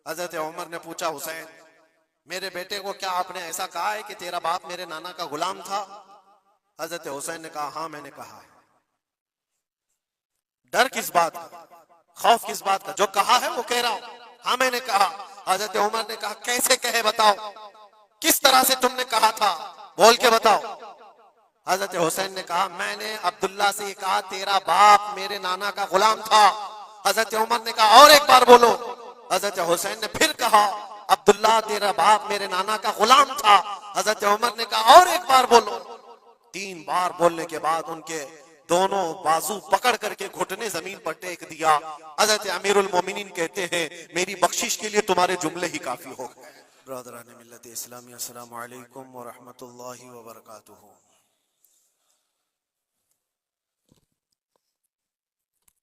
हजरत उमर ने पूछा, हुसैन मेरे बेटे को क्या आपने ऐसा कहा है कि तेरा बाप मेरे नाना का गुलाम था? हजरत हुसैन ने कहा, हाँ मैंने कहा है। डर किस बात का, खौफ किस बात का? जो कहा है वो कह रहा हूं, हाँ मैंने कहा। हजरत उमर ने कहा, कैसे कहे बताओ, किस तरह से तुमने कहा था, बोल के बताओ। हजरत हुसैन ने कहा, मैंने अब्दुल्ला से ये कहा तेरा बाप मेरे नाना का गुलाम था। हजरत उमर ने कहा, और एक बार बोलो। हजरत हुसैन ने फिर कहा, अब्दुल्ला तेरा बाप मेरे नाना का गुलाम था। हजरत उमर ने कहा, और एक बार बोलो। 3 बार बोलने के बाद उनके दोनों बाजू पकड़ करके घुटने जमीन पर टेक दिया। हजरत अमीरुल मोमिनीन कहते हैं, मेरी बख्शिश के लिए तुम्हारे जुमले ही काफी हो गए। ब्रदरान मिल्लत इस्लामी, अस्सलामु अलैकुम व रहमतुल्लाहि व बरकातुहू।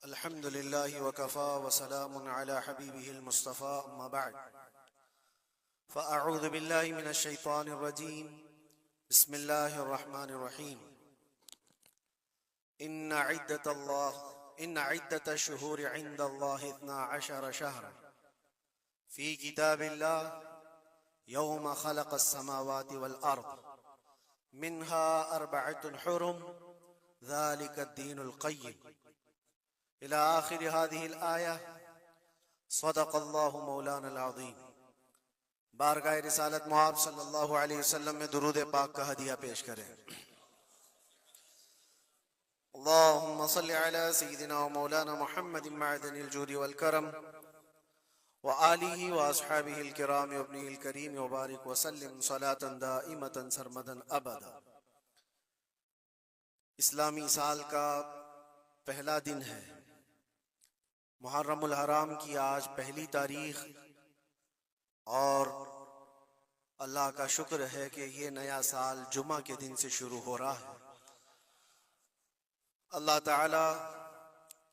अल्हम्दुलिल्लाहि व कफ़ा व सलामुन अला हबीबिहिल मुस्तफ़ा, अम्मा बअद। फ़अऊज़ु बिल्लाहि मिनश शैतानिर रजीम, बिस्मिल्लाहिर रहमानिर रहीम। इन्न इद्दतश शुहूरि इंदल्लाहि 12 शहरन फ़ी किताबिल्लाह यौम खलक़स समावाति वल अर्द मिन्हा अर्बअतुन हुरुम ज़ालिकद्दीनुल क़य्यिम इला आखिर हाज़िहिल आया। सदक़ल्लाहु मौलानल अज़ीम। बारगाह रिसालत मुआब सल्लल्लाहु अलैहि वसल्लम में दुरूद पाक का हदिया पेश करें। अल्लाहुम्मा सल्लि अला सय्यिदिना व मौलाना मुहम्मदिन मअदनिल जूदि वल करम व आलिहि व अस्हाबिहिल किराम व इब्निहिल करीम व बारिक व सल्लिम सलातन दाइमतन सरमदन अबदा। इस्लामी साल का पहला दिन है, मुहर्रमुल हराम की आज पहली तारीख, और अल्लाह का शुक्र है कि ये नया साल जुमा के दिन से शुरू हो रहा है। अल्लाह ताला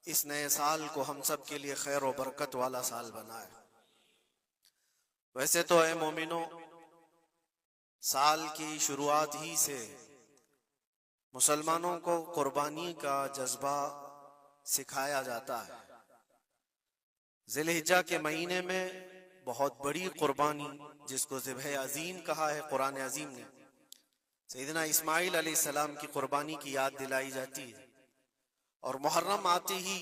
इस नए साल को हम सब के लिए खैर और बरकत वाला साल बनाए। वैसे तो है मोमिनो, साल की शुरुआत ही से मुसलमानों को कुर्बानी का जज्बा सिखाया जाता है। ज़िलहिज्जा के महीने में बहुत बड़ी कुर्बानी, जिसको ज़िब्ह अज़ीम कहा है कुरान अज़ीम ने, सैयदना इस्माइल अलैहिस्सलाम की कुर्बानी की याद दिलाई जाती है। और मुहर्रम आते ही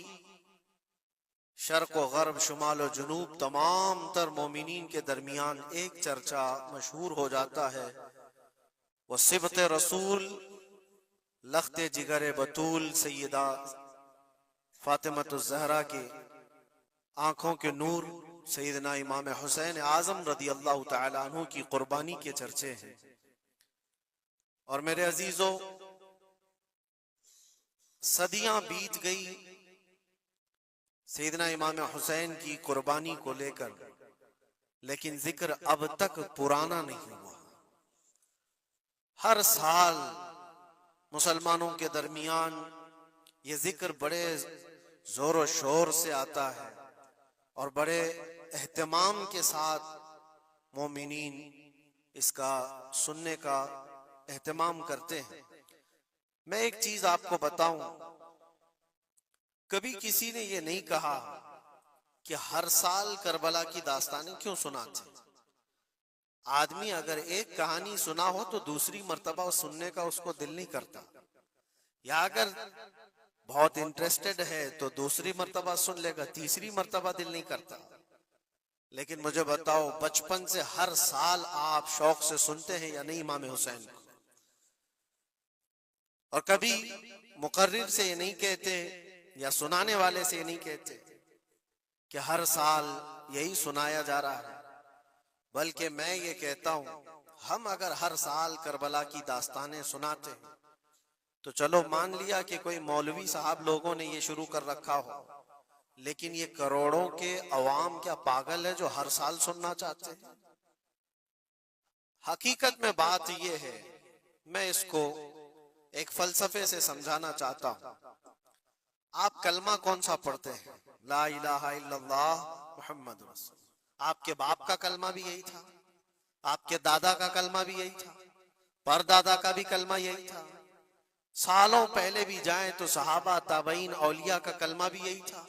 शर्क़ व ग़र्ब, शुमाल व जुनूब, तमाम तर मोमिनीन के दरमियान एक चर्चा मशहूर हो जाता है, वो सिबत रसूल, लख्त जिगर बतूल सैयदा फातिमतुज़ ज़हरा के आंखों के नूर सैयदना इमाम हुसैन आज़म रदी अल्लाह तआला अन्हु की कुर्बानी के चर्चे हैं। और मेरे अजीजों, सदियां बीत गई सैयदना इमाम हुसैन की कुर्बानी को लेकर, लेकिन जिक्र अब तक पुराना नहीं हुआ। हर साल मुसलमानों के दरमियान ये जिक्र बड़े जोर शोर से आता है और बड़े एहतमाम के साथ मोमिनीन इसका सुनने का एहतमाम करते हैं। मैं एक चीज आपको बताऊं, कभी किसी ने ये नहीं कहा कि हर साल करबला की दास्तानें क्यों सुनाते। आदमी अगर एक कहानी सुना हो तो दूसरी मर्तबा सुनने का उसको दिल नहीं करता, या अगर बहुत इंटरेस्टेड है तो दूसरी मर्तबा सुन लेगा, तीसरी मर्तबा दिल नहीं करता। लेकिन मुझे बताओ, बचपन से हर साल आप शौक से सुनते हैं या नहीं इमाम हुसैन को? और कभी मुकर्रिर से ये नहीं कहते या सुनाने वाले से ये नहीं कहते कि हर साल यही सुनाया जा रहा है, बल्कि मैं ये कहता हूं, हम अगर हर साल करबला की दास्तानें सुनाते हैं तो चलो मान लिया कि कोई मौलवी साहब लोगों ने ये शुरू कर रखा हो, लेकिन ये करोड़ों के अवाम क्या पागल है जो हर साल सुनना चाहते हैं? हकीकत में बात ये है, मैं इसको एक फलसफे से समझाना चाहता हूं। आप कलमा कौन सा पढ़ते हैं? ला इलाहा इल्लल्लाह मुहम्मद रसूल। आपके बाप का कलमा भी यही था, आपके दादा का कलमा भी यही था, परदादा का भी कलमा यही था। सालों पहले भी जाएं तो सहाबा, ताबईन, औलिया का कलमा भी यही था।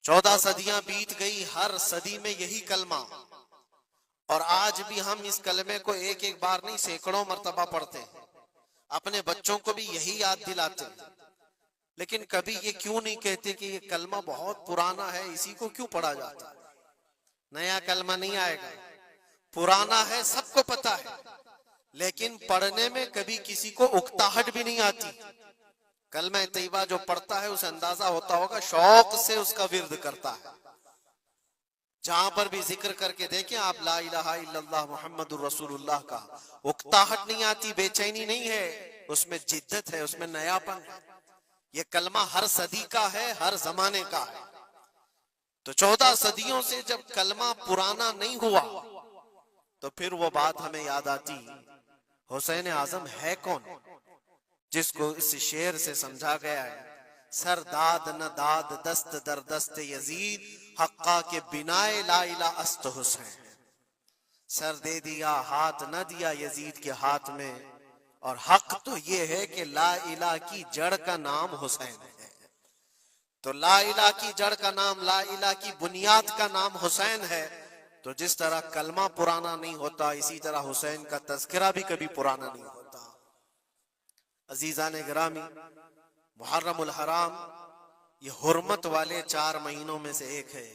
14 सदियां बीत गई, हर सदी में यही कलमा, और आज भी हम इस कलमे को एक एक बार नहीं सैकड़ों मर्तबा पढ़ते हैं, अपने बच्चों को भी यही याद दिलाते हैं। लेकिन कभी ये क्यों नहीं कहते कि ये कलमा बहुत पुराना है, इसी को क्यों पढ़ा जाता है? नया कलमा नहीं आएगा, पुराना है सबको पता है, लेकिन पढ़ने में कभी किसी को उकताहट भी नहीं आती। कलमा तैयबा जो पढ़ता है उसे अंदाजा होता होगा, शौक से उसका विर्द करता है। जहां पर भी जिक्र करके देखें आप ला इलाहा इल्लल्लाह मुहम्मदुर रसूलुल्लाह का, उकताहट नहीं आती, बेचैनी नहीं है, उसमें जिद्दत है, उसमें नयापन है। ये कलमा हर सदी का है, हर जमाने का है। तो 14 सदियों से जब कलमा पुराना नहीं हुआ तो फिर वो बात हमें याद आती, हुसैन आजम है कौन, जिसको इस शेर से समझा गया है, सर दाद न दाद दस्त दर दस्त यजीद, हक्का के बिनाए ला इला अस्त हुसैन। सर दे दिया हाथ न दिया यजीद के हाथ में, और हक तो ये है कि ला इला की जड़ का नाम हुसैन है। तो ला इला की जड़ का नाम, ला इला की बुनियाद का नाम हुसैन है। तो जिस तरह कलमा पुराना नहीं होता, इसी तरह हुसैन का तज़किरा भी कभी पुराना नहीं होता। अजीजान गिरामी, मुहर्रमुल हराम ये हुर्मत वाले 4 महीनों में से एक है।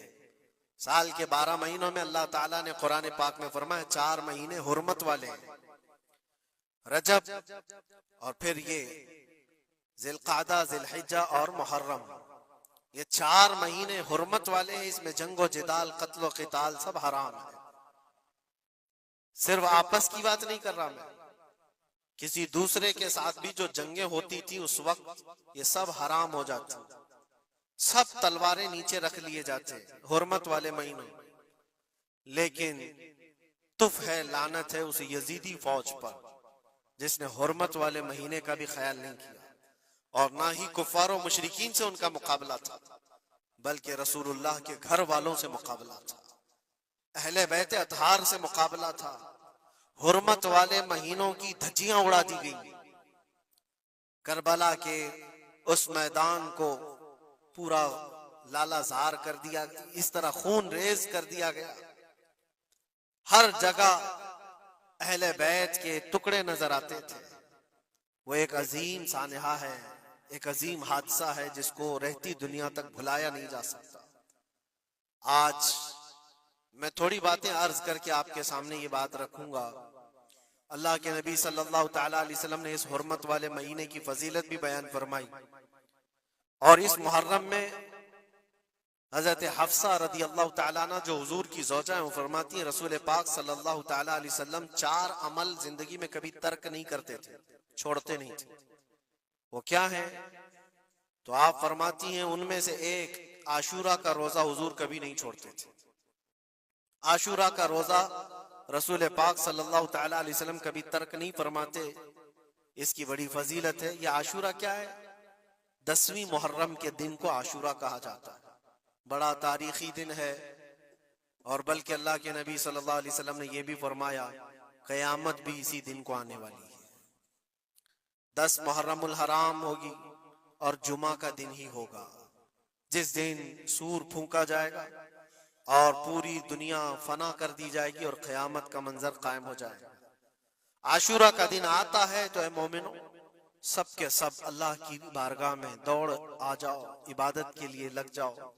साल के 12 महीनों में अल्लाह ताला ने कुरान पाक में फरमाया 4 महीने हुर्मत वाले हैं, रजब और फिर ये जिलकादा, जिलहिज्जा और मुहर्रम, ये 4 महीने हुर्मत वाले हैं। इसमें जंगो जिदाल, कत्लो क़िताल सब हराम है। सिर्फ आपस की बात नहीं कर रहा मैं, किसी दूसरे के साथ भी जो जंगें होती थी उस वक्त ये सब हराम हो जाती, सब तलवारें नीचे रख लिए जाते हुर्मत वाले महीनों। लेकिन तुफ है, लानत है उस यजीदी फौज पर जिसने हुर्मत वाले महीने का भी ख्याल नहीं किया, और ना ही कुफारों मुशरिकीन से उनका मुकाबला था, बल्कि रसूलुल्लाह के घर वालों से मुकाबला था, अहले बैत अतहार से मुकाबला था। हुर्मत वाले महीनों की धज्जियां उड़ा दी गई, करबला के उस मैदान को पूरा लालाजार कर दिया, इस तरह खून रेज कर दिया गया। हर जगह अहले बैत के टुकड़े नजर आते थे। वो एक अजीम सानहा है, एक अजीम हादसा है जिसको रहती दुनिया तक भुलाया नहीं जा सकता। आज मैं थोड़ी बातें अर्ज करके आपके सामने ये बात रखूंगा। अल्लाह के नबी सल्लल्लाहु तआला अलैहि वसल्लम ने इस हुर्मत वाले महीने की फजीलत भी बयान फरमाई, और इस मुहर्रम में हजरत हफ्सा रदी अल्लाह तआला अन्हा जो हुजूर की ज़ौजा है, वो फरमाती है रसूल पाक सल्लल्लाहु तआला अलैहि वसल्लम 4 अमल जिंदगी में कभी तर्क नहीं करते थे, छोड़ते नहीं थे। वो क्या है? तो आप फरमाती हैं उनमें से एक आशूरा का रोजा हुजूर कभी नहीं छोड़ते थे। आशूरा का रोजा रसूल पाक सल्लल्लाहु तआला अलैहि वसल्लम कभी तर्क नहीं फरमाते। इसकी बड़ी फजीलत है। यह आशूरा क्या है? 10वीं मुहर्रम के दिन को आशूरा कहा जाता है। बड़ा तारीखी दिन है, और बल्कि अल्लाह के नबी सल्लल्लाहु अलैहि वसल्लम ने यह भी फरमाया कयामत भी इसी दिन को आने वाली है। 10 मुहर्रमुल हराम होगी और जुमा का दिन ही होगा, जिस दिन सूर फूंका जाएगा और पूरी दुनिया फना कर दी जाएगी और क़यामत का मंजर कायम हो जाएगा। आशूरा का दिन आता है तो ऐ मोमिनो, सब के सब अल्लाह की बारगाह में दौड़ आ जाओ, इबादत के लिए लग जाओ।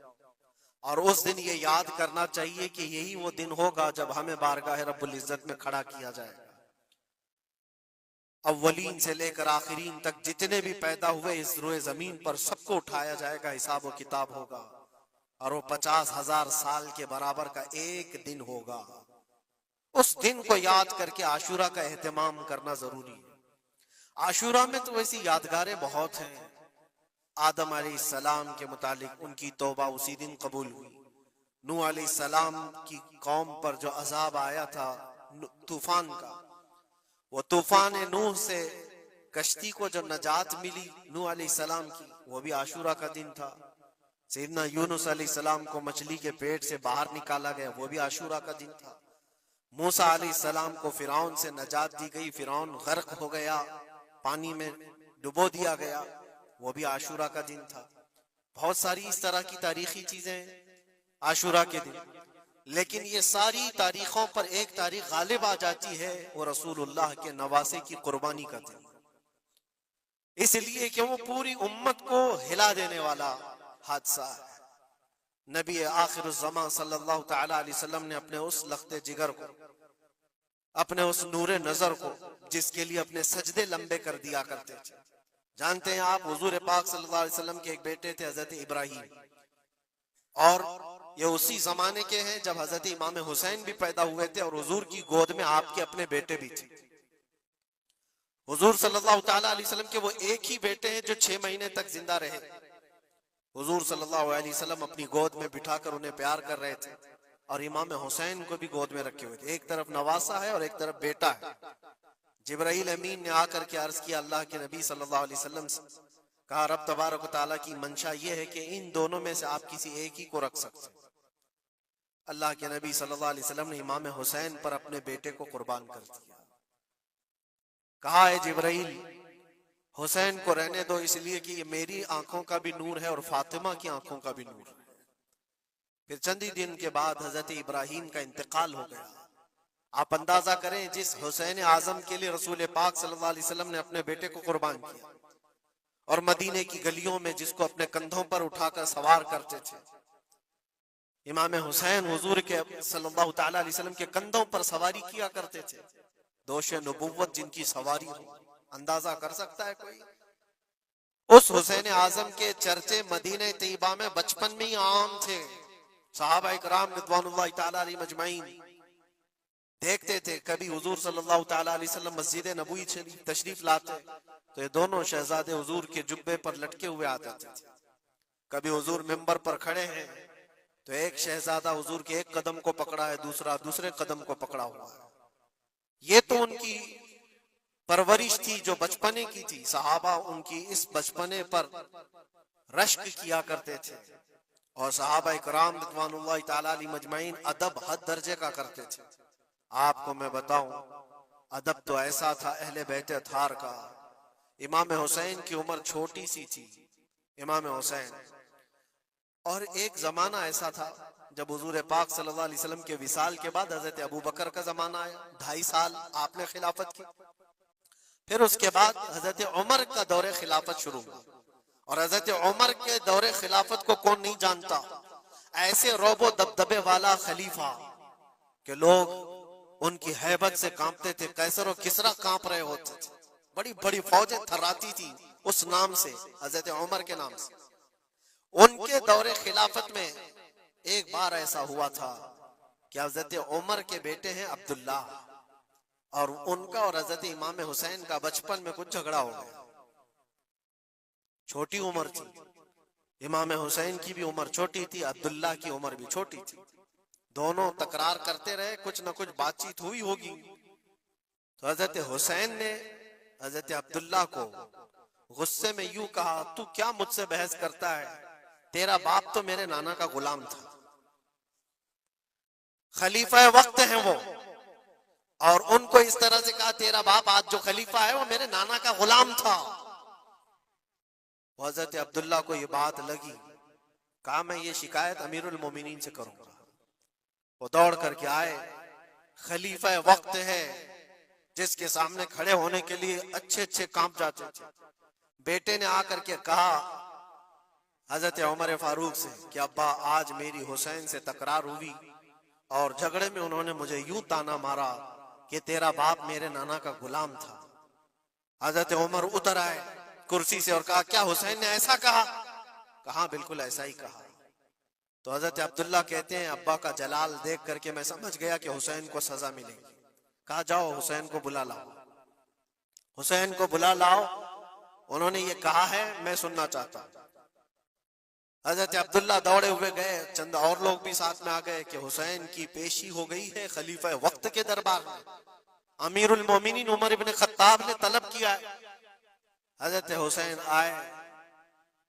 और उस दिन ये याद करना चाहिए कि यही वो दिन होगा जब हमें बारगाह रब्बुल इज्जत में खड़ा किया जाएगा। अव्वलीन से लेकर आखिरीन तक जितने भी पैदा हुए इस रोए जमीन पर सबको उठाया जाएगा, हिसाब व किताब होगा, और वो 50,000 साल के बराबर का एक दिन होगा। उस दिन को याद करके आशूरा का एहतमाम करना जरूरी है। आशूरा में तो वैसी यादगारें बहुत हैं। आदम अलैहिस्सलाम के मुतालिक उनकी तौबा उसी दिन कबूल हुई। नूह अलैहिस्सलाम की कौम पर जो अजाब आया था तूफान का, वो तूफान नूह से कश्ती को जो नजात मिली नूह अलैहिस्सलाम की, वो भी आशूरा का दिन था। सैयदना यूनुस अलैहिस्सलाम को मछली के पेट से बाहर निकाला गया, वो भी आशूरा का दिन था। मूसा अलैहिस्सलाम को फिरौन से नजात दी गई, फिरौन गर्क हो गया, पानी में डुबो दिया गया, वो भी आशूरा का दिन था। बहुत सारी इस तरह की तारीखी चीजें आशुरा के दिन, लेकिन ये सारी तारीखों पर एक तारीख गालिब आ जाती है, वो रसूलुल्लाह के नवासे की कुर्बानी का दिन, इसलिए कि वो पूरी उम्मत को हिला देने वाला हादसा है। नबी आखिर ज़मां सल्लल्लाहु तआला अलैहि वसल्लम ने अपने उस लख्ते जिगर को, अपने उस नूरे नजर को, जिसके लिए अपने सजदे लंबे कर दिया करते थे, जानते हैं आप, हुजूर पाक सल्लल्लाहु अलैहि वसल्लम के एक बेटे थे हजरत इब्राहिम, और ये उसी जमाने के हैं जब हजरत इमाम हुसैन भी पैदा हुए थे और हुजूर की गोद में आपके अपने बेटे भी थे। हुजूर सल्लल्लाहु तआला अलैहि वसल्लम के वो एक ही बेटे हैं जो 6 महीने तक जिंदा रहे। हुजूर सल्लल्लाहु अलैहि वसल्लम अपनी गोद में बिठाकर उन्हें प्यार कर रहे थे और इमाम हुसैन को भी गोद में रखे हुए थे। एक तरफ नवासा है और एक तरफ बेटा है। जिब्राइल अमीन ने आकर के अर्ज किया अल्लाह के नबी सल्लल्लाहु अलैहि वसल्लम से, कहा रब तबारक व तआला की मंशा ये है कि इन दोनों में से आप किसी एक ही को रख सकते हैं। अल्लाह के नबी सल्लल्लाहु अलैहि वसल्लम ने इमाम हुसैन पर अपने बेटे को कुर्बान कर दिया। कहा है जिब्राइल, हुसैन को रहने दो, इसलिए कि ये मेरी आंखों का भी नूर है और फातिमा की आंखों का भी नूर है। फिर चंद ही दिन के बाद हजरत इब्राहिम का इंतकाल हो गया। आप अंदाजा करें, जिस हुसैन आजम के लिए रसूल पाक सल्लल्लाहु अलैहि वसल्लम ने अपने बेटे को कुर्बान किया और मदीने की गलियों में जिसको अपने कंधों पर उठाकर सवार करते थे, इमाम हुसैन हुजूर के सल्लल्लाहु तआला अलैहि वसल्लम के कंधों पर सवारी किया करते थे। दोषे नबुव्वत जिनकी सवारी हो, अंदाजा कर सकता है कोई? उस हुसैन आजम के चर्चे मदीने तैयबा में बचपन में ही आम थे। सहाबा इकराम रिज़वानुल्लाहि तआला अलैहिम अजमईन देखते थे, कभी हुजूर सल्लल्लाहु तआला अलैहि वसल्लम मस्जिद नबवी तशरीफ लाते तो ये दोनों शहजादे हुजूर के जुब्बे पर लटके हुए आते थे। कभी हुजूर मिंबर पर खड़े हैं तो एक शहजादा हुजूर के एक कदम को पकड़ा है, दूसरा दूसरे कदम को पकड़ा हुआ है। ये तो उनकी परवरिश थी जो बचपने की थी। सहाबा उनकी इस बचपने पर रश्क किया करते थे और सहाबा इकराम रिज़वानुल्लाहि तआला अलैहिम अजमईन अदब हद दर्जे का करते थे। आपको मैं बताऊं, अदब तो ऐसा था अहले बैत अथार का। इमाम हुसैन की उम्र छोटी सी थी, इमाम हुसैन, और एक जमाना ऐसा था जब हुजूर पाक सल्लल्लाहु अलैहि वसल्लम के विसाल के बाद हजरत अबू बकर का जमाना आया, 2.5 साल आपने खिलाफत की। फिर उसके बाद हजरत उमर का दौरे खिलाफत शुरू हुआ और हजरत उमर के दौरे खिलाफत को कौन नहीं जानता, ऐसे रोबो दबदबे वाला खलीफा के लोग उनकी हैबत से कांपते थे। कैसर और किसरा कांप रहे होते थे, बड़ी बड़ी फौजें थर्राती थी उस नाम से, हजरत उमर के नाम से। उनके दौरे खिलाफत में एक बार ऐसा हुआ था कि हजरत उमर के बेटे हैं अब्दुल्ला, और उनका और हजरत इमाम हुसैन का बचपन में कुछ झगड़ा हो गया। छोटी उम्र थी, इमाम हुसैन की भी उम्र छोटी थी, अब्दुल्ला की उम्र भी छोटी थी। दोनों तकरार करते रहे, कुछ न कुछ बातचीत हुई होगी। तो हजरत हुसैन ने हजरत अब्दुल्ला को गुस्से में यूं कहा, तू क्या मुझसे बहस करता है, तेरा बाप तो मेरे नाना का गुलाम था, खलीफा वक्त हैं वो, और उनको इस तरह से कहा तेरा बाप आज जो खलीफा है वो मेरे नाना का गुलाम था। हजरत अब्दुल्ला को ये बात लगी, कहा मैं ये शिकायत अमीरुल मोमिनीन से करूंगा। वो दौड़ करके आए, खलीफा वक्त है जिसके सामने खड़े होने के लिए अच्छे अच्छे कांप जाते थे। बेटे ने आकर के कहा हजरत उमर फारूक से कि अब्बा आज मेरी हुसैन से तकरार हुई और झगड़े में उन्होंने मुझे यूं ताना मारा कि तेरा बाप मेरे नाना का गुलाम था। हजरत उमर उतर आए कुर्सी से और कहा क्या हुसैन ने ऐसा कहा? कहा बिल्कुल ऐसा ही कहा। तो हजरत अब्दुल्ला कहते हैं अब्बा का जलाल देख करके मैं समझ गया कि हुसैन को सजा मिलेगी। कहा जाओ हुसैन को बुला लाओ, हुसैन को बुला लाओ, उन्होंने ये कहा है मैं सुनना चाहता हूं। हजरत अब्दुल्ला दौड़े हुए गए, चंद और लोग भी साथ में आ गए कि हुसैन की पेशी हो गई है खलीफा वक्त के दरबार में। अमीरुल मोमिनीन उमर इब्न खत्ताब ने तलब किया है। हजरत हुसैन आए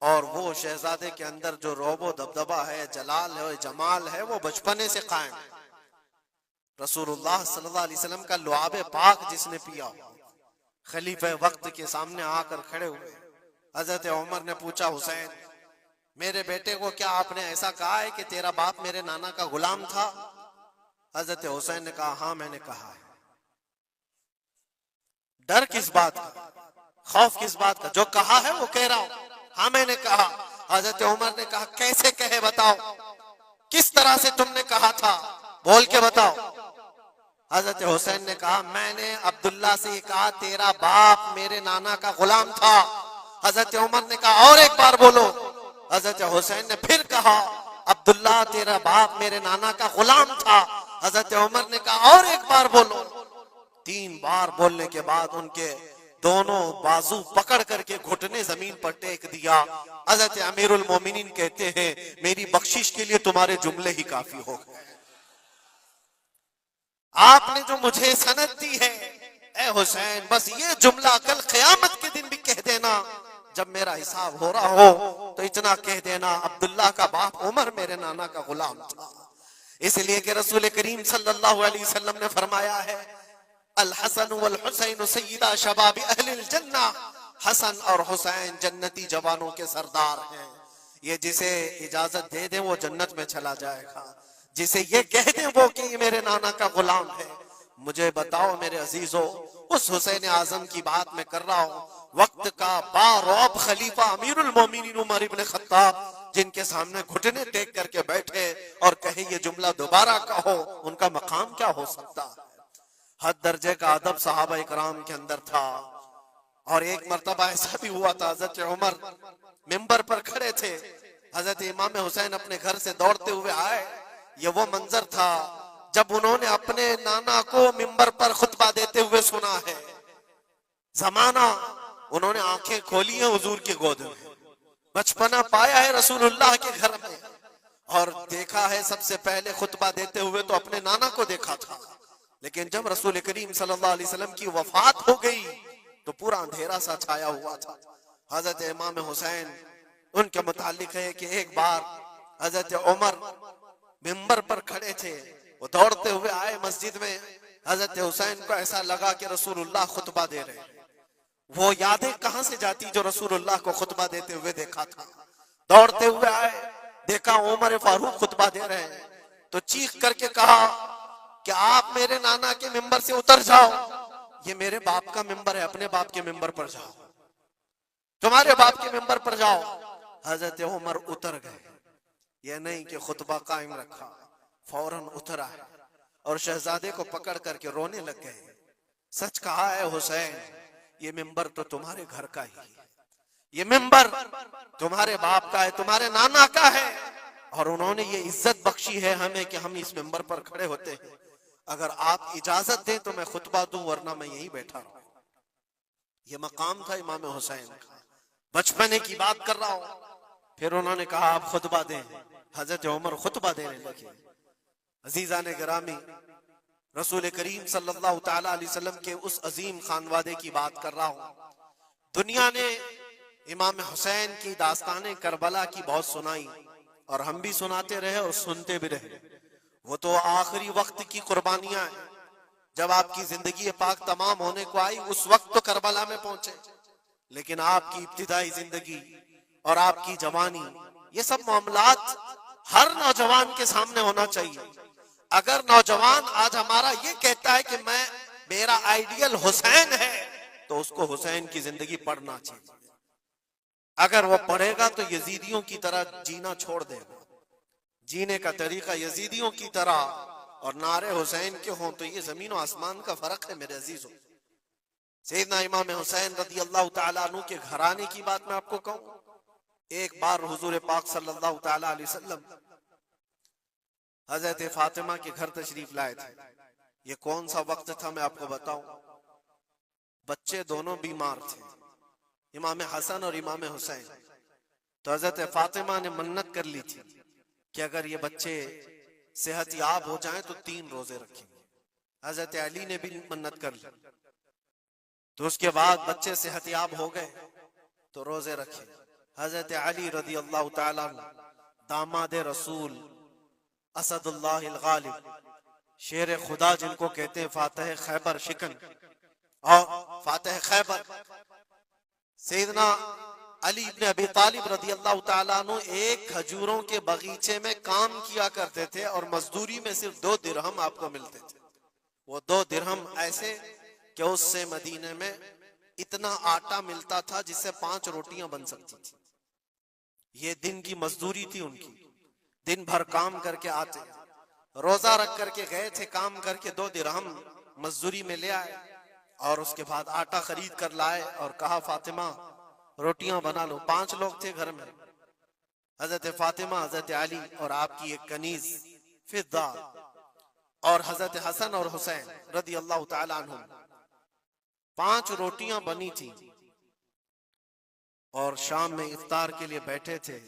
और वो शहजादे के अंदर जो रोबो दबदबा है, जलाल है, जमाल है, वो बचपने से कायम है। रसूलुल्लाह सल्लल्लाहु अलैहि वसल्लम का लुआब पाक जिसने पिया, खलीफा वक्त के सामने आकर खड़े हुए। हजरत उमर ने पूछा हुसैन मेरे बेटे को क्या आपने ऐसा कहा है कि तेरा बाप मेरे नाना का गुलाम था? हजरत हुसैन ने कहा, हाँ मैंने कहा है। डर किस बात का, खौफ किस बात का? जो कहा है वो कह रहा हूं, हाँ मैंने कहा। हजरत उमर ने कहा, कैसे कहे बताओ, किस तरह से तुमने कहा था, बोल के बताओ। हजरत हुसैन ने कहा, मैंने अब्दुल्ला से ये कहा तेरा बाप मेरे नाना का गुलाम था। हजरत उमर ने कहा, और एक बार बोलो। हजरत हुसैन ने फिर कहा, अब्दुल्ला तेरा बाप मेरे नाना का गुलाम था। हजरत उमर ने कहा, और एक बार बोलो। 3 बार बोलने के बाद उनके दोनों बाजू पकड़ करके घुटने जमीन पर टेक दिया। हजरत अमीरुल मोमिनीन कहते हैं, मेरी बख्शिश के लिए तुम्हारे जुमले ही काफी हो गए। आपने जो मुझे सनद दी है, ए हुसैन, बस ये जुमला कल क़यामत के दिन भी कह देना, जब मेरा हिसाब हो रहा हो तो इतना कह देना, अब्दुल्ला का बाप उमर मेरे नाना का गुलाम था। इसलिए कि रसूल करीम सल्लल्लाहु अलैहि वसल्लम ने फरमाया है, अल हसन वल हुसैन सय्यदा शबाब अहलिल जन्ना। हसन और हुसैन जन्नती जवानों के सरदार हैं। ये जिसे इजाजत दे दे वो जन्नत में चला जाएगा, जिसे ये कह दे वो कि ये मेरे नाना का गुलाम है। मुझे बताओ मेरे अजीजों, उस हुसैन आजम की बात मैं कर रहा हूँ, वक्त का बारौब खलीफा अमीरुल मोमिनीन उमर इब्न खत्ताब, जिनके सामने घुटने टेक करके बैठे और कहे ये जुमला दोबारा कहो, उनका मकाम क्या हो सकता है? हद दर्जे का अदब सहाबा इकराम के अंदर था। और एक मर्तबा ऐसा भी हुआ था, हजरत उमर मिंबर पर खड़े थे, हजरत इमाम हुसैन अपने घर से दौड़ते हुए आए। ये वो मंजर था जब उन्होंने अपने नाना को मिंबर पर खुतबा देते हुए सुना है। जमाना उन्होंने आंखें खोली है हुजूर की गोद में, बचपना पाया है रसूलुल्लाह के घर में, और देखा है सबसे पहले खुतबा देते हुए तो अपने नाना को देखा था। लेकिन जब रसूल करीम सल्लल्लाहु अलैहि वसल्लम की वफात हो गई तो पूरा अंधेरा सा छाया हुआ था। हजरत इमाम हुसैन, उनके मुतालिक है कि एक बार हजरत उमर मिंबर पर खड़े थे, वो दौड़ते हुए आए मस्जिद में। हजरत हुसैन को ऐसा लगा कि रसूलुल्लाह खुतबा दे रहे हैं। वो यादें कहां से जाती जो रसूलुल्लाह को खुतबा देते हुए देखा था। दौड़ते हुए आए, देखा उमर फारूक खुतबा दे रहे हैं, तो चीख करके कहा कि आप मेरे नाना के मिंबर से उतर जाओ, ये मेरे बाप का मिंबर है, अपने बाप के मिंबर पर जाओ, तुम्हारे बाप के मिंबर पर जाओ। हजरत उमर उतर गए, ये नहीं कि खुतबा कायम रखा, फौरन उतर आए और शहजादे को पकड़ करके रोने लग गए। सच कहा है हुसैन, ये मिंबर तो तुम्हारे घर का ही है, ये मिंबर तुम्हारे बाप का है, तुम्हारे नाना का है, और उन्होंने ये इज्जत बख्शी है हमें कि हम इस मिंबर पर खड़े होते हैं। अगर आप इजाजत दें तो मैं खुतबा दूं, वरना मैं यहीं बैठा रहूं। ये मकाम था इमाम हुसैन का, बचपने की बात कर रहा हूं। फिर उन्होंने कहा आप खुतबा दें। हजरत उमर खुतबा देने लगे। अजीजा ने गिरामी, रसूल करीम सल्लल्लाहु ताला अलैहि वसल्लम के उस अजीम खानवादे की बात कर रहा हूं। दुनिया ने इमाम हुसैन की दास्ताने करबला की बहुत सुनाई, और हम भी सुनाते रहे और सुनते भी रहे। वो तो आखिरी वक्त की कुर्बानियां हैं। जब आपकी जिंदगी पाक तमाम होने को आई, उस वक्त तो करबला में पहुंचे, लेकिन आपकी इब्तिदाई जिंदगी और आपकी जवानी, ये सब मामलात हर नौजवान के सामने होना चाहिए। अगर नौजवान आज हमारा ये कहता है कि मैं, मेरा आइडियल हुसैन है, तो उसको हुसैन की जिंदगी पढ़ना चाहिए। अगर वो पढ़ेगा तो यजीदियों की तरह जीना छोड़ देगा, जीने का तरीका यजीदियों की तरह, और नारे हुसैन के हों तो ये जमीन और आसमान का फर्क है मेरे अजीजों। सैयदना इमाम हुसैन रज़ी अल्लाह तआला अन्हु के घराने की बात मैं आपको कहूं। एक बार हुजूर पाक सल्लल्लाहु तआला अलैहि वसल्लम हजरत फातिमा के घर तशरीफ लाए थे। ये कौन सा वक्त था मैं आपको बताऊं। बच्चे दोनों बीमार थे, इमाम हसन और इमाम हुसैन। तो हजरत फातिमा ने मन्नत कर ली थी कि अगर ये बच्चे सेहत याब हो जाएं तो 3 रोजे रखेंगे। हजरत अली ने भी मन्नत कर ली, तो उसके बाद बच्चे सेहत याब हो गए तो रोजे रखे। हजरत अली रज़ी अल्लाह तआला अन्हु, दामाद रसूल, असदुल्लाह अल गालिब, शेर खुदा जिनको कहते हैं, फातह खैबर शिकन और फातह खैबर, सैयदना अली इब्न अबी तालिब रदी अल्लाह ताला अन्हु एक खजूरों के बगीचे में काम किया करते थे और मजदूरी में सिर्फ 2 दिरहम आपको मिलते थे। वो 2 दिरहम ऐसे कि उससे मदीने में इतना आटा मिलता था जिससे 5 रोटियां बन सकती थी। ये दिन की मजदूरी थी उनकी। दिन भर काम करके आते, रोजा रख करके गए थे, काम करके 2 दिरहम मजदूरी में ले आए और उसके बाद आटा खरीद कर लाए और कहा फातिमा रोटियां बना लो। 5 लोग थे घर में, हजरत फातिमा, हजरत अली और आपकी एक कनीज फिदा और हजरत हसन और हुसैन रदी अल्लाह ताला अन्हुम। 5 रोटियां बनी थी और शाम में इफ्तार के लिए बैठे थे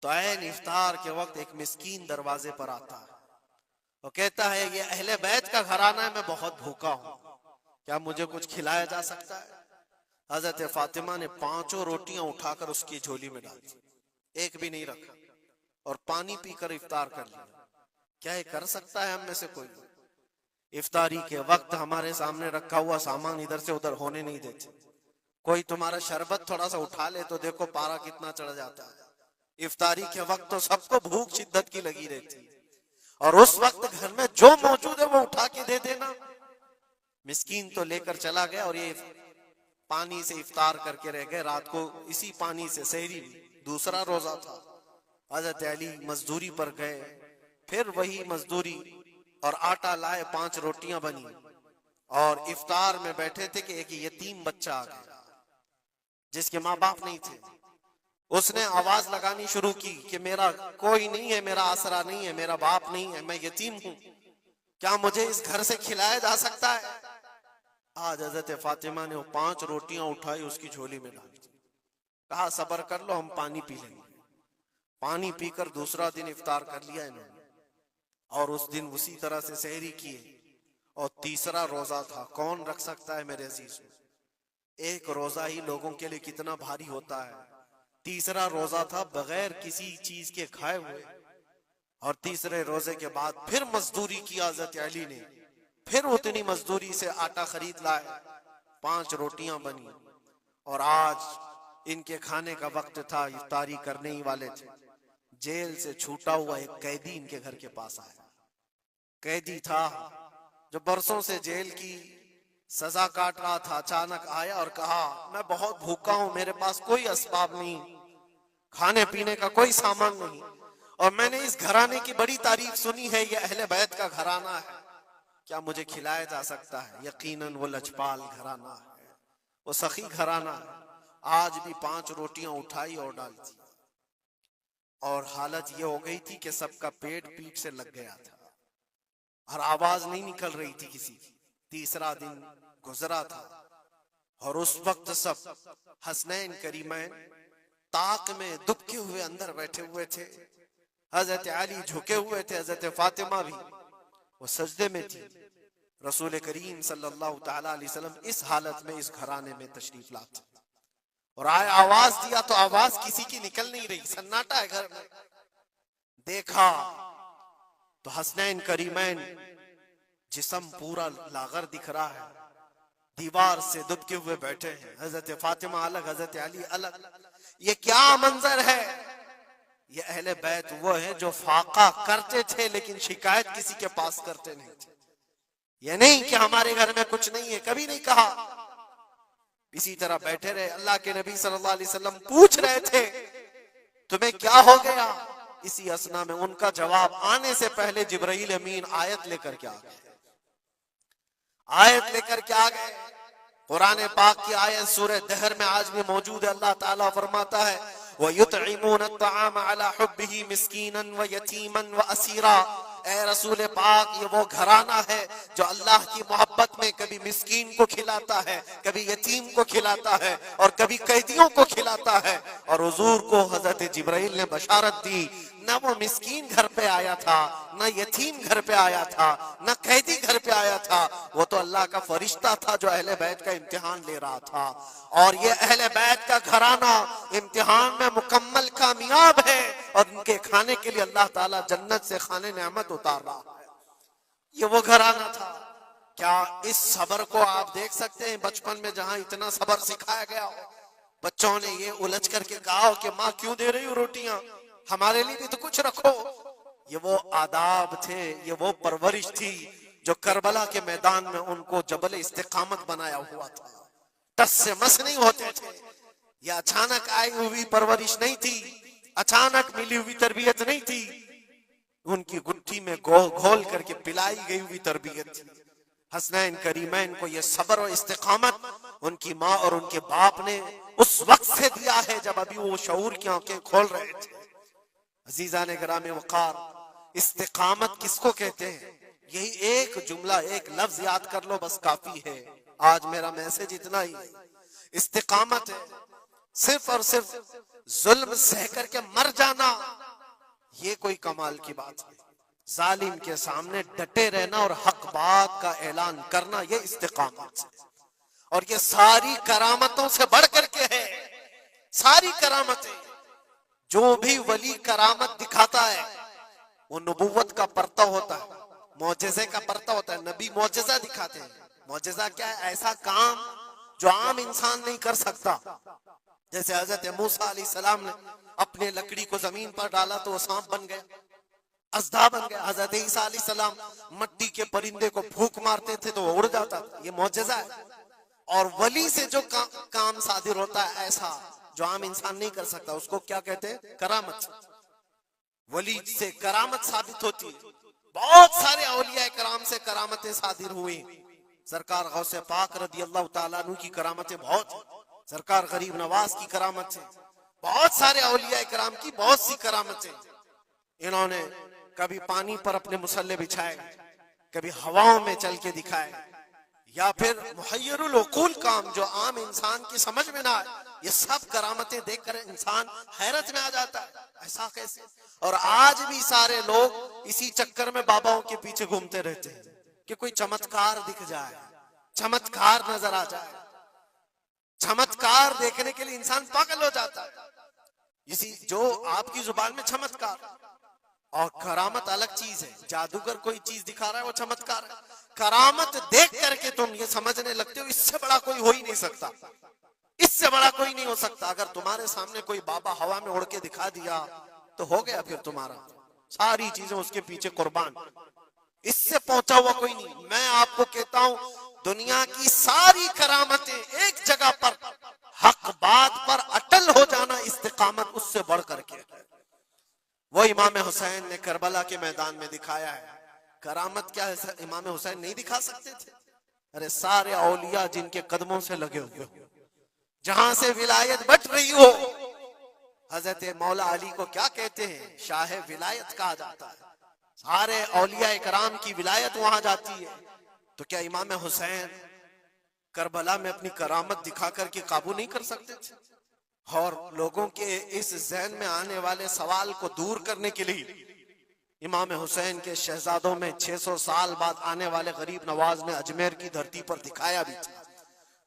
तो ऐन इफ्तार के वक्त एक मिस्कीन दरवाजे पर आता है। वो कहता है ये अहले बैत का घराना है, मैं बहुत भूखा हूं, क्या मुझे कुछ खिलाया जा सकता है? हजरत फातिमा ने 5 रोटियां उठाकर उसकी झोली में डाल दी, एक भी नहीं रखा और पानी पीकर इफ्तार कर लिया। क्या ये कर सकता है हम में से कोई? इफ्तारी के वक्त हमारे सामने रखा हुआ सामान इधर से उधर होने नहीं देते। कोई तुम्हारा शरबत थोड़ा सा उठा ले तो देखो पारा कितना चढ़ जाता है। इफ्तारी के वक्त तो सबको भूख शिद्दत की लगी रहती और उस वक्त घर में जो मौजूद है वो उठा के दे देना। मिस्कीन तो लेकर चला गया और ये पानी से इफ्तार करके रह गए। रात को इसी पानी से सहरी, दूसरा रोजा था। हजरत अली मजदूरी पर गए, फिर वही मजदूरी और आटा लाए, 5 रोटियां बनी और इफ्तार में बैठे थे कि एक यतीम बच्चा आ गया जिसके माँ बाप नहीं थे। उसने आवाज लगानी शुरू की कि मेरा कोई नहीं है, मेरा आसरा नहीं है, मेरा बाप नहीं है, मैं यतीम हूं, क्या मुझे इस घर से खिलाया जा सकता है? आज हजरत फातिमा ने वो 5 रोटियां उठाई, उसकी झोली में डाल दी, कहा सब्र कर लो, हम पानी पी लेंगे। पानी पीकर दूसरा दिन इफ्तार कर लिया इन्होंने और उस दिन उसी तरह से सहरी किए और तीसरा रोजा था। कौन रख सकता है मेरे अजीज? एक रोजा ही लोगों के लिए कितना भारी होता है। तीसरा रोजा था बगैर किसी चीज के खाए हुए और तीसरे रोजे के बाद फिर मजदूरी की हजरत अली ने, फिर उतनी मजदूरी से आटा खरीद लाए, 5 रोटियां बनी और आज इनके खाने का वक्त था, इफ्तारी करने ही वाले थे। जेल से छूटा हुआ एक कैदी इनके घर के पास आया। कैदी था जो बरसों से जेल की सजा काट रहा था, अचानक आया और कहा मैं बहुत भूखा हूं, मेरे पास कोई असबाब नहीं, खाने पीने का कोई सामान नहीं और मैंने इस घराने की बड़ी तारीफ सुनी है, ये अहले बैत का घराना है, क्या मुझे खिलाया जा सकता है? यकीनन वो लजपाल घराना है, वो सखी घराना है। आज भी 5 रोटियां उठाई और डाल दी और हालत ये हो गई थी कि सबका पेट पीठ से लग गया था और आवाज नहीं निकल रही थी किसी की। तीसरा दिन गुजरा था और उस वक्त सब हसनैन करीमैन ताक में दुबके हुए अंदर बैठे हुए थे। हजरत अली झुके हुए थे, हजरत फातिमा भी वो सजदे में थी। रसूल करीम सल्लल्लाहु ताला अलैहि वसल्लम इस हालत में इस घराने में तशरीफ लाते और आए, आवाज दिया तो आवाज किसी की निकल नहीं रही, सन्नाटा है घर में। देखा तो हसनैन करीमैन जिस्म पूरा लागर दिख रहा है, दीवार से दुबके हुए बैठे हैं, हजरत फातिमा अलग, हजरत अली अलग। ये क्या मंजर है? ये अहले बैत वो है जो फाका करते थे लेकिन शिकायत किसी के पास करते नहीं थे। ये नहीं कि हमारे घर में कुछ नहीं है, कभी नहीं कहा। इसी तरह बैठे रहे। अल्लाह के नबी सल्लल्लाहु अलैहि वसल्लम पूछ रहे थे तुम्हें क्या हो गया? इसी असना में उनका जवाब आने से पहले जिब्राइल अमीन आयत लेकर के आ गए। आयत लेकर के आ गए, कुरान पाक की आयत सूरह दहर में आज भी मौजूद है। अल्लाह ताला फरमाता है वयुतइमून अत्तआम अला हुब्बिही मिस्कीनन व यतीमन व असीरा। ए रसूल पाक, ये वो घराना है जो अल्लाह की मोहब्बत में कभी मिस्कीन को खिलाता है, कभी यतीम को खिलाता है और कभी कैदियों को खिलाता है। और हुजूर को हजरत जिब्राइल ने बशारत दी, न वो मिस्कीन घर पे आया था, न यतीम घर पे आया था, न कैदी घर पे आया था, वो तो अल्लाह का फरिश्ता था जो अहले बैत का इम्तिहान ले रहा था। और ये अहले बैत का घराना इम्तिहान में मुकम्मल कामयाब है और उनके खाने के लिए अल्लाह ताला जन्नत से खाने नेमत उतार रहा है। ये वो घराना था। क्या इस सबर को आप देख सकते हैं बचपन में जहां इतना सबर सिखाया गया हो? बच्चों ने ये उलझ करके कहा कि माँ क्यों दे रही हो रोटियां, हमारे लिए भी तो कुछ रखो। ये वो आदाब थे, ये वो परवरिश थी जो करबला के मैदान में उनको जबल इस्तिकामत बनाया हुआ था। टस से मस नहीं होते थे। यह अचानक आई हुई परवरिश नहीं थी, अचानक मिली हुई तरबियत नहीं थी, उनकी गुट्ठी में घोल करके पिलाई गई हुई तरबियत थी। हसनैन करीमैन को यह सब्र और इस्तिकामत उनकी माँ और उनके बाप ने उस वक्त से दिया है जब अभी वो शऊर की आंखें खोल रहे थे। अजीजा ने ग्राम वकार, इस्तिकामत किसको कहते हैं? यही एक जुमला, एक लफ्ज याद कर लो, बस काफी है। आज मेरा मैसेज इतना ही है। इस्तिकामत है सिर्फ और सिर्फ जुल्म सह करके मर जाना, ये कोई कमाल की बात है। जालिम के सामने डटे रहना और हक बात का ऐलान करना, ये इस्तिकामत है। और ये सारी करामतों से बढ़ करके है। सारी करामतें, जो भी वली करामत दिखाता है वो नबूवत का पर्ता होता है, मौजज़े का पर्ता होता है। नबी मौजज़ा दिखाते हैं। मौजज़ा क्या है? ऐसा काम जो आम इंसान नहीं कर सकता। जैसे हजरत मूसा अलैहिस्सलाम ने अपने लकड़ी को जमीन पर डाला तो वो सांप बन गया, अज़दा बन गया। हजरत ईसा अलैहिस्सलाम मट्टी के परिंदे को फूंक मारते थे तो वो उड़ जाता था। ये मौजज़ा है। और वली से जो काम सादिर होता है ऐसा जो आम इंसान नहीं कर सकता, उसको क्या कहते हैं? करामत। वली से करामत साबित होती है। बहुत सारे औलिया कराम से करामतें सादिर हुई। सरकार गौसे पाक रदी अल्लाह ताला अन्हु की करामतें बहुत है। सरकार गरीब नवाज की करामत है। बहुत सारे औलिया कराम की बहुत सी करामतें। इन्होंने कभी पानी पर अपने मुसल्ले बिछाए, कभी हवाओं में चल के दिखाए, या फिर मुहय्यरुल उकूल काम जो आम इंसान की समझ में ना आए, ये सब करामतें देखकर इंसान हैरत में आ जाता है। ऐसा कैसे? और आज भी सारे लोग इसी चक्कर में बाबाओं के पीछे घूमते रहते हैं कि कोई चमत्कार दिख जाए, चमत्कार नजर आ जाए। चमत्कार देखने के लिए इंसान पागल हो जाता है। इसी जो आपकी जुबान में चमत्कार और करामत अलग चीज है। जादूगर कोई चीज दिखा रहा है वो चमत्कार है। करामत देख करके तुम ये समझने लगते हो इससे बड़ा कोई हो ही नहीं सकता, इससे बड़ा कोई नहीं हो सकता। अगर तुम्हारे सामने कोई बाबा हवा में उड़ के दिखा दिया तो हो गया फिर तुम्हारा, सारी चीजें उसके पीछे कुर्बान। इससे पहुंचा हुआ कोई नहीं। मैं आपको कहता हूं दुनिया की सारी करामतें एक जगह पर हक बात पर अटल हो जाना, इस्तिकामत उससे बढ़ करके। वो इमाम हुसैन ने करबला के मैदान में दिखाया है। करामत क्या है? इमाम हुसैन नहीं दिखा सकते थे? अरे सारे औलिया जिनके कदमों से लगे हुए हो, जहां से विलायत बट रही हो, हजरत मौला अली को क्या कहते हैं? शाह विलायत कहा जाता है। सारे औलिया कराम की विलायत वहां जाती है। तो क्या इमाम हुसैन करबला में अपनी करामत दिखा करके काबू नहीं कर सकते थे? और लोगों के इस जहन में आने वाले सवाल को दूर करने के लिए इमाम हुसैन के शहजादों में 600 साल बाद आने वाले गरीब नवाज ने अजमेर की धरती पर दिखाया भी था।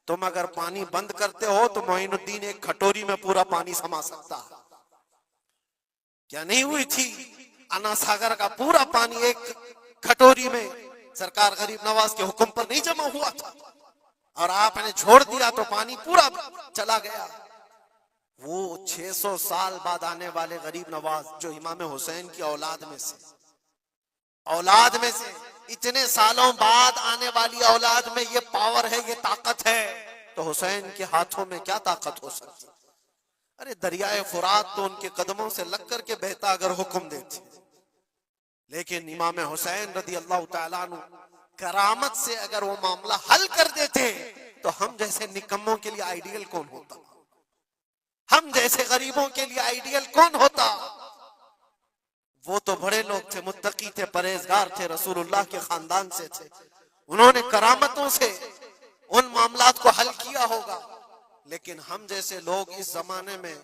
तुम अगर पानी बंद करते हो तो मोइनुद्दीन एक खटोरी में पूरा पानी समा सकता है। क्या नहीं हुई थी? अन्ना सागर का पूरा पानी एक खटोरी में सरकार गरीब नवाज के हुक्म पर नहीं जमा हुआ था, और आपने छोड़ दिया तो पानी पूरा चला गया। वो 600 साल बाद आने वाले गरीब नवाज जो इमाम हुसैन की औलाद में से इतने सालों बाद आने वाली औलाद में ये पावर है, ये ताकत है, तो हुसैन के हाथों में क्या ताकत हो सकती? अरे दरियाए फुरात तो उनके कदमों से लग करके बहता अगर हुक्म देते। लेकिन इमाम हुसैन रदी अल्लाह ताला अन्हु करामत से अगर वो मामला हल कर देते तो हम जैसे निकम्मों के लिए आइडियल कौन होता? हम जैसे गरीबों के लिए आइडियल कौन होता? वो तो बड़े लोग थे, मुत्तकी थे, परहेजगार थे, रसूलुल्लाह के खानदान से थे। उन्होंने करामतों से उन मामलात को हल किया होगा। लेकिन हम जैसे लोग इस जमाने में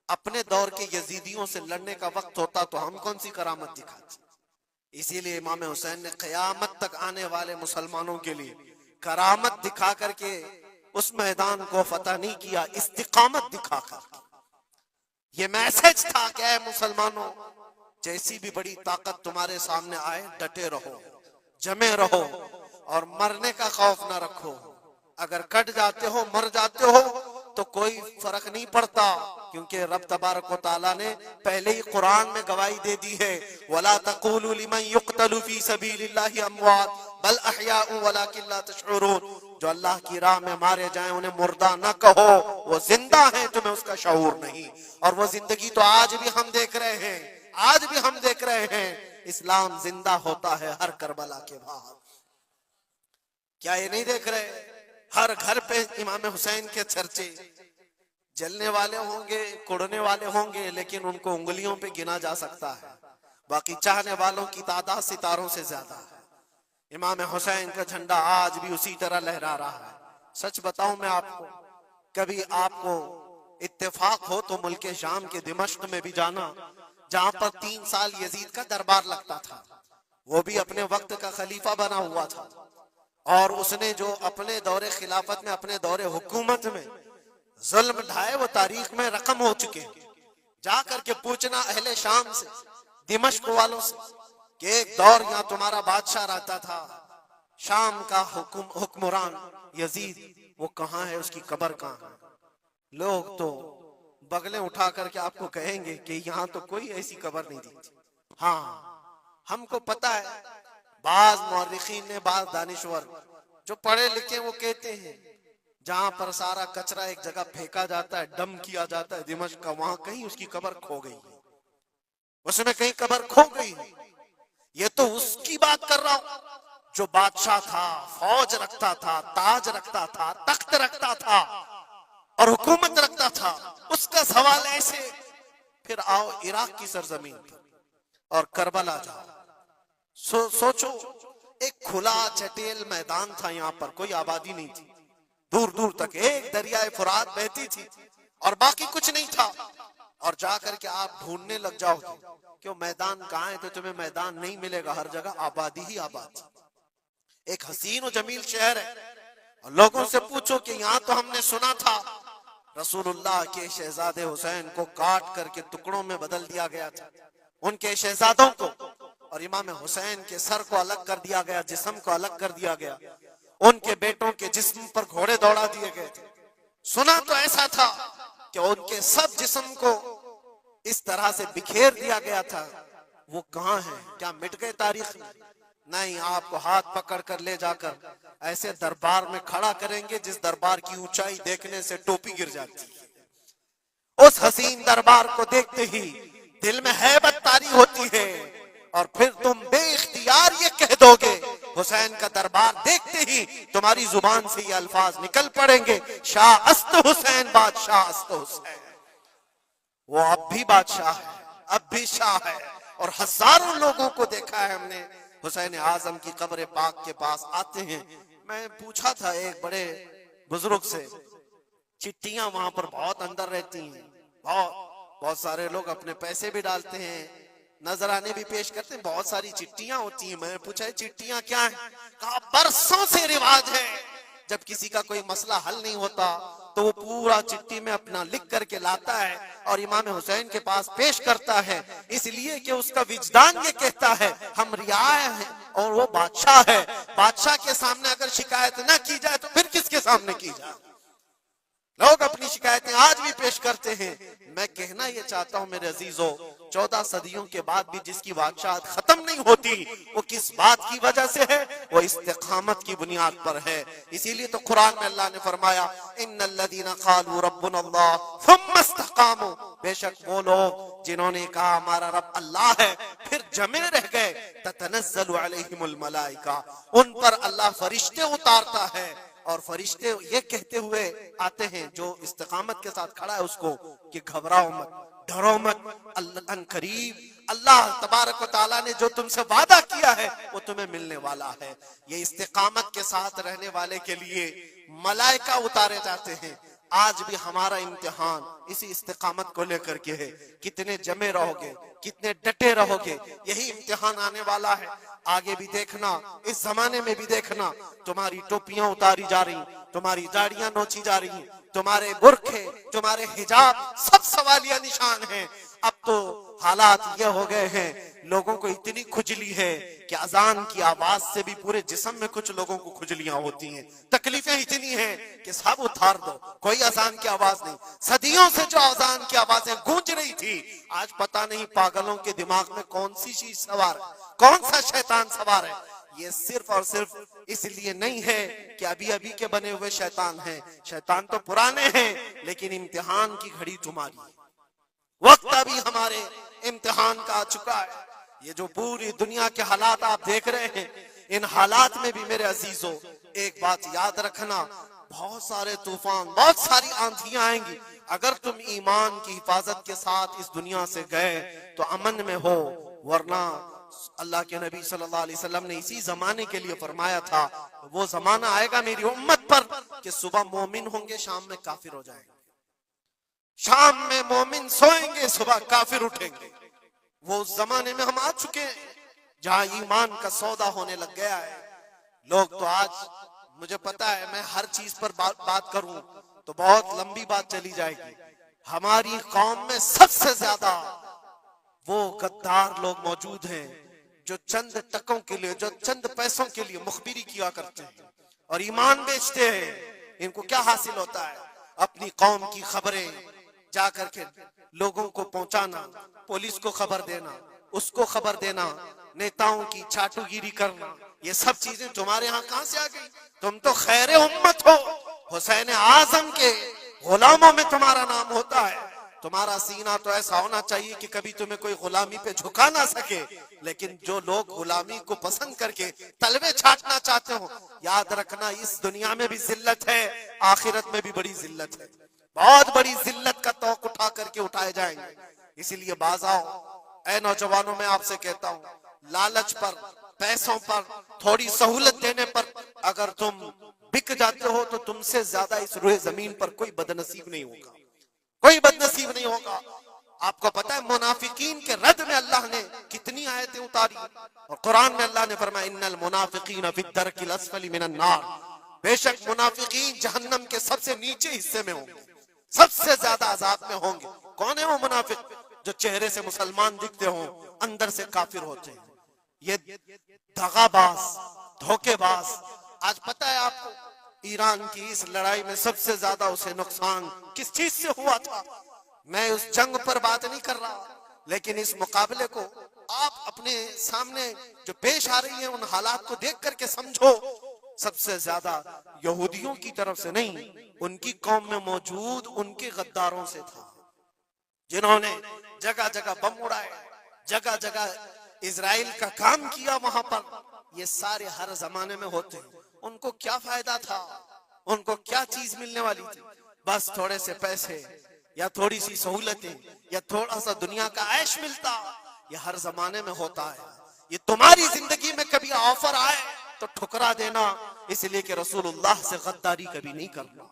अपने दौर के यजीदियों से लड़ने का वक्त होता तो हम कौन सी करामत दिखाते? इसीलिए इमाम हुसैन ने क़यामत तक आने वाले मुसलमानों के लिए करामत दिखा करके उस मैदान को फतह नहीं किया, इस्तिकामत दिखा कर। ये मैसेज था कि ऐ मुसलमानों, जैसी भी बड़ी ताकत तुम्हारे सामने आए डटे रहो, जमे रहो और मरने का खौफ ना रखो। अगर कट जाते हो, मर जाते हो तो कोई फर्क नहीं पड़ता, क्योंकि रब तबारक व तआला ने पहले ही कुरान में गवाही दे दी है, वला तक़ूलू लिमन युक़तलू फी सबीलिल्लाहि अमवात बल अहयाउ वलाकिन ला तशऊरून। जो अल्लाह की राह में मारे जाएं उन्हें मुर्दा न कहो, वो जिंदा हैं, तुम्हें उसका शऊर नहीं। और वो जिंदगी तो आज भी हम देख रहे हैं, आज भी हम देख रहे हैं, इस्लाम जिंदा होता है हर करबला के बाद। क्या ये नहीं देख रहे? हर घर पे इमाम हुसैन के चर्चे, जलने वाले होंगे, कुड़ने वाले होंगे, लेकिन उनको उंगलियों पे गिना जा सकता है, बाकी चाहने वालों की तादाद सितारों से ज्यादा है। इमाम हुसैन का झंडा आज भी उसी तरह लहरा रहा है। सच बताऊं मैं आपको, कभी आपको इत्तेफाक हो तो मुल्क शाम के दिमश्क में भी जाना, जहां पर 3 साल यजीद का दरबार लगता था, वो भी अपने वक्त का खलीफा बना हुआ था, और उसने जो अपने दौरे खिलाफत में, अपने दौरे हुकूमत में जुल्म ढाए, वो तारीख में रकम हो चुके हैं। जाकर के पूछना अहले शाम से, दिमश्क वालों से, कि एक दौर यहाँ तुम्हारा बादशाह रहता था, शाम का हुक्मरान यजीद, वो कहाँ है, उसकी कब्र कहाँ है? लोग तो बगलें उठा करके आपको कहेंगे कि यहाँ तो कोई ऐसी कब्र नहीं दिखती। हाँ, हमको पता है, बाज मुअर्रिखीन ने, बाज दानिश्वर जो पढ़े लिखे, वो कहते हैं जहां पर सारा कचरा एक जगह फेंका जाता है, डम किया जाता है दिमश्क का, वहां कहीं उसकी कब्र खो गई है, उसमें कहीं कब्र खो गई है। ये तो उसकी बात कर रहा हूं जो बादशाह था, फौज रखता था, ताज रखता था, तख्त रखता था और हुकूमत रखता था। उसका सवाल ऐसे, फिर आओ इराक की सरजमीन पर और करबला जाओ। सोचो, एक खुला चटेल मैदान था, यहाँ पर कोई आबादी नहीं थी, दूर दूर तक एक दरियाए फुरात बहती थी और बाकी कुछ नहीं था। और जाकर के आप ढूंढने लग जाओगे कि मैदान कहाँ है, तो तुम्हें मैदान नहीं मिलेगा, हर जगह आबादी ही आबादी। एक हसीन और जमील शहर है, और लोगों से पूछो कि यहाँ तो हमने सुना था रसूलुल्लाह के शहजादे हुसैन को काट करके टुकड़ों में बदल दिया गया था, उनके शहजादों को, और इमाम हुसैन के सर को अलग कर दिया गया, जिस्म को अलग कर दिया गया, उनके बेटों के जिस्म पर घोड़े दौड़ा दिए गए थे। सुना तो ऐसा था कि उनके सब जिस्म को इस तरह से बिखेर दिया गया था। वो कहाँ है? क्या मिट गए तारीख में? नहीं, आपको हाथ पकड़ कर ले जाकर ऐसे दरबार में खड़ा करेंगे जिस दरबार की ऊंचाई देखने से टोपी गिर जाती है। उस हसीन दरबार को देखते ही दिल में हैबत तारी होती है, और फिर तुम बेइख्तियार ये कह दोगे, हुसैन का दरबार देखते ही तुम्हारी जुबान से ये अल्फाज निकल पड़ेंगे, शाह अस्त हुसैन, बादशाह अस्त हुसैन। वो अब भी बादशाह है, अब भी शाह है, और हजारों लोगों को देखा है हमने हुसैन आजम की कब्र पाक के पास आते हैं। मैं पूछा था एक बड़े बुजुर्ग से, चिट्ठियां वहां पर बहुत अंदर रहती हैं, बहुत सारे लोग अपने पैसे भी डालते हैं, नजराने भी पेश करते हैं, बहुत सारी चिट्ठियां होती हैं। मैं पूछा चिट्ठियां क्या है? कहा बरसों से रिवाज है, जब किसी का कोई मसला हल नहीं होता तो वो पूरा चिट्ठी में अपना लिख करके लाता है और इमाम हुसैन के पास पेश करता है, इसलिए कि उसका विजदान ये कहता है हम रियाया हैं और वो बादशाह है। बादशाह के सामने अगर शिकायत ना की जाए तो फिर किसके सामने की जाए? लोग अपनी शिकायतें आज भी पेश करते हैं। मैं कहना ये चाहता हूं मेरे अजीजों, 14 सदियों के बाद भी जिसकी बादशाहत खत्म नहीं होती, वो किस बात की वजह से है? वो इस्तिकामत की बुनियाद पर है। इसीलिए तो कुरान में अल्लाह ने फरमाया इन्नल्लज़ीना क़ालू रब्बुनल्लाह थुम्मा इस्तक़ामू, बेशक वो लोग जिन्होंने कहा हमारा रब अल्लाह है फिर जमे रह गए, ततनज़्ज़लु अलैहिमुल मलाइका, उन पर अल्लाह फरिश्ते उतारता है और फरिश्ते ये कहते हुए आते हैं जो इस्तिकामत के साथ खड़ा है उसको कि घबराओ मत, डरो मत, अल्लाह करीब, अल्लाह तबारक व तआला ने जो तुमसे वादा किया है वो तुम्हें मिलने वाला है। ये इस्तिकामत के साथ रहने वाले के लिए मलाइका उतारे जाते हैं। आज भी हमारा इम्तिहान इसी इस्तिकामत को लेकर के है, कितने जमे रहोगे, कितने डटे रहोगे, यही इम्तिहान आने वाला है। आगे भी देखना, इस जमाने में भी देखना, तुम्हारी टोपियां उतारी जा रही, तुम्हारी दाढ़ियां नोची जा रही, तुम्हारे बुर्खे, तुम्हारे हिजाब सब सवालिया निशान हैं। अब तो हालात ये हो गए हैं, लोगों को इतनी खुजली है कि अजान की आवाज से भी पूरे जिस्म में कुछ लोगों को खुजलियां होती हैं। तकलीफें इतनी हैं कि सब उतार दो, कोई अजान की आवाज नहीं। सदियों से जो अजान की आवाजें गूंज रही थी, आज पता नहीं पागलों के दिमाग में कौन सी चीज सवार है, कौन सा शैतान सवार है। ये सिर्फ और सिर्फ इसलिए नहीं है कि अभी अभी के बने हुए शैतान हैं। शैतान तो पुराने हैं, लेकिन इम्तिहान की घड़ी तुम्हारी, वक्त अभी हमारे इम्तिहान का आ चुका है। ये जो पूरी दुनिया के हालात आप देख रहे हैं, इन हालात में भी मेरे अजीजों एक बात याद रखना, बहुत सारे तूफान, बहुत सारी आंधियां आएंगी। अगर तुम ईमान की हिफाजत के साथ इस दुनिया से गए तो अमन में हो, वरना अल्लाह के नबी सल्लल्लाहु अलैहि वसल्लम ने इसी जमाने के लिए फरमाया था, वो जमाना आएगा मेरी उम्मत पर कि सुबह मोमिन होंगे, शाम में काफिर हो जाएंगे। शाम में मोमिन सोएंगे, सुबह काफिर उठेंगे। वो उस जमाने में हम आ चुके हैं जहां ईमान का सौदा होने लग गया है। लोग तो आज, मुझे पता है मैं हर चीज पर बात करूं तो बहुत लंबी बात चली जाएगी। हमारी कौम में सबसे ज्यादा वो गद्दार लोग मौजूद हैं जो चंद टकों के लिए, जो चंद पैसों के लिए मुखबिरी किया करते हैं और ईमान बेचते हैं। इनको क्या हासिल होता है? अपनी कौम की खबरें जाकर के लोगों को पहुंचाना, पुलिस को खबर देना, उसको खबर देना, नेताओं की चाटुगिरी करना। ये सब चीजें तुम्हारे यहाँ कहां से आ गई? तुम तो खैर उम्मत हो, हुसैन आजम के गुलामों में तुम्हारा नाम होता है। तुम्हारा सीना तो ऐसा होना चाहिए कि कभी तुम्हें कोई गुलामी पे झुका ना सके। लेकिन जो लोग गुलामी को पसंद करके तलवे छाटना चाहते हो, याद रखना इस दुनिया में भी जिल्लत है, आखिरत में भी बड़ी जिल्लत है। बहुत बड़ी जिल्लत का तौक उठा करके उठाए जाएंगे। इसीलिए बाज आओ ऐ नौजवानों, मैं आपसे कहता हूँ, लालच पर, पैसों पर, थोड़ी सहूलत देने पर अगर तुम बिक जाते हो तो तुमसे ज्यादा इस रूए जमीन पर कोई बदनसीब नहीं होगा, कोई बदनसीब नहीं होगा। आपको पता है मुनाफिकीन के रद में अल्लाह ने कितनी आयतें उतारी, और कुरान में अल्लाह ने फरमाया इन्नल मुनाफिकीन फी दरकिल अस्फली मिनन नार, बेशक मुनाफिकीन जहन्नम के सबसे नीचे हिस्से में होंगे, सबसे ज्यादा अजाब में होंगे। कौन है वो मुनाफिक? जो चेहरे से मुसलमान दिखते हो, अंदर से काफिर होते हैं। ये दगाबाज, धोखेबाज। आज पता है आपको, ईरान की इस लड़ाई में सबसे ज्यादा उसे नुकसान किस चीज से हुआ था? मैं उस जंग पर बात नहीं कर रहा, लेकिन इस मुकाबले को आप अपने सामने जो पेश आ रही है उन हालात को देख करके समझो। सबसे ज्यादा यहूदियों की तरफ से नहीं, उनकी कौम में मौजूद उनके गद्दारों से था, जिन्होंने जगह जगह बम उड़ाए, जगह जगह इजराइल का काम किया वहां पर। ये सारे हर जमाने में होते हैं। उनको क्या फायदा था? उनको क्या चीज मिलने वाली थी? बस थोड़े से पैसे या थोड़ी सी सहूलतें या थोड़ा सा दुनिया का ऐश मिलता। ये हर जमाने में होता है। ये तुम्हारी जिंदगी में कभी ऑफर आए तो ठुकरा देना, इसलिए कि रसूलुल्लाह से गद्दारी कभी नहीं करना।